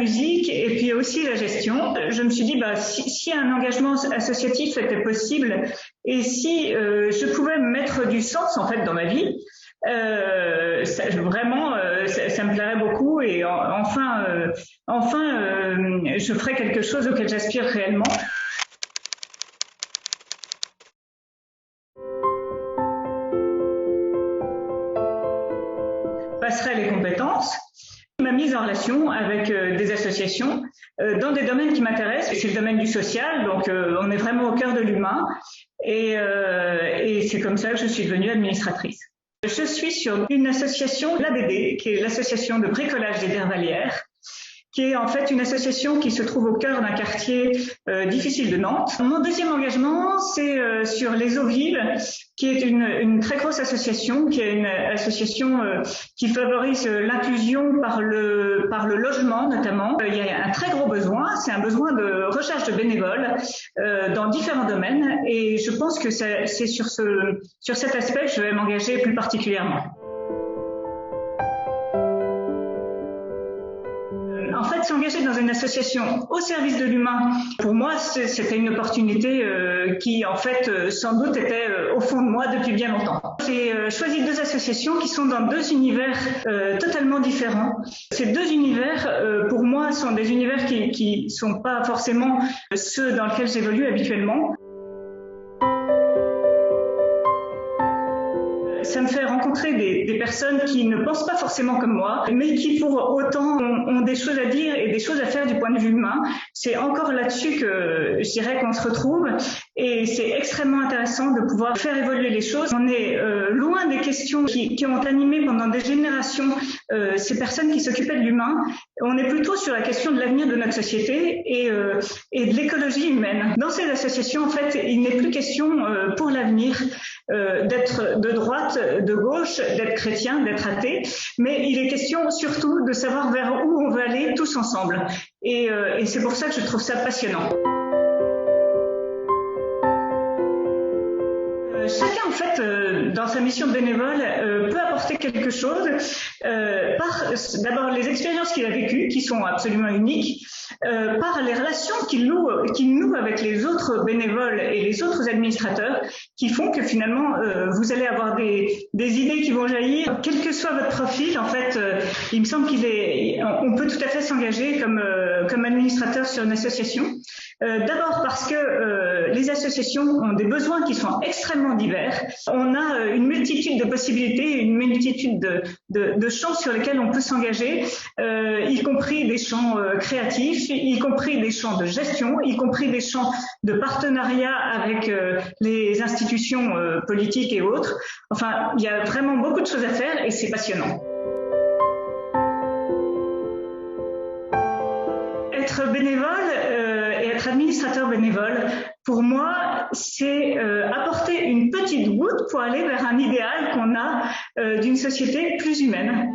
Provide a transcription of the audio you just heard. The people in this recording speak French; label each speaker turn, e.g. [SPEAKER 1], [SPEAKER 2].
[SPEAKER 1] musique et puis aussi la gestion. Je me suis dit, si un engagement associatif était possible et si je pouvais mettre du sens en fait dans ma vie, ça me plairait beaucoup et enfin, je ferais quelque chose auquel j'aspire réellement. Passerelle et compétences, ma mise en relation avec des associations dans des domaines qui m'intéressent. C'est le domaine du social, donc on est vraiment au cœur de l'humain et c'est comme ça que je suis devenue administratrice. Je suis sur une association, l'ABD, qui est l'association de bricolage des Dervalières, qui est en fait une association qui se trouve au cœur d'un quartier difficile de Nantes. Mon deuxième engagement, c'est sur les eaux vives, qui est une très grosse association, qui est une association qui favorise l'inclusion par le logement notamment. Il y a un très gros besoin, c'est un besoin de recherche de bénévoles dans différents domaines et je pense que c'est sur cet aspect que je vais m'engager plus particulièrement. En fait, s'engager dans une association au service de l'humain, pour moi, c'était une opportunité qui, en fait, sans doute était au fond de moi depuis bien longtemps. J'ai choisi deux associations qui sont dans deux univers totalement différents. Ces deux univers, pour moi, sont des univers qui sont pas forcément ceux dans lesquels j'évolue habituellement. Ça me fait rencontrer des personnes qui ne pensent pas forcément comme moi, mais qui pour autant ont des choses à dire et des choses à faire du point de vue humain. C'est encore là-dessus que je dirais qu'on se retrouve et c'est extrêmement intéressant de pouvoir faire évoluer les choses. On est loin des questions qui ont animé pendant des générations ces personnes qui s'occupaient de l'humain. On est plutôt sur la question de l'avenir de notre société et de l'écologie humaine. Dans ces associations, en fait, il n'est plus question pour l'avenir d'être de droite, de gauche, d'être chrétien, d'être athée, mais il est question surtout de savoir vers où on veut aller tous ensemble. Et c'est pour ça que je trouve ça passionnant. Chacun, en fait, dans sa mission de bénévole, peut apporter quelque chose par d'abord les expériences qu'il a vécues, qui sont absolument uniques, par les relations qu'il noue avec les autres bénévoles et les autres administrateurs, qui font que finalement, vous allez avoir des idées qui vont jaillir. Quel que soit votre profil, en fait, il me semble on peut tout à fait s'engager comme administrateur sur une association. D'abord parce que les associations ont des besoins qui sont extrêmement divers. On a une multitude de possibilités, une multitude de champs sur lesquels on peut s'engager, y compris des champs créatifs, y compris des champs de gestion, y compris des champs de partenariat avec les institutions politiques et autres. Enfin, il y a vraiment beaucoup de choses à faire et c'est passionnant. Être bénévole et être administrateur bénévole, pour moi, c'est apporter une petite goutte pour aller vers un idéal qu'on a d'une société plus humaine.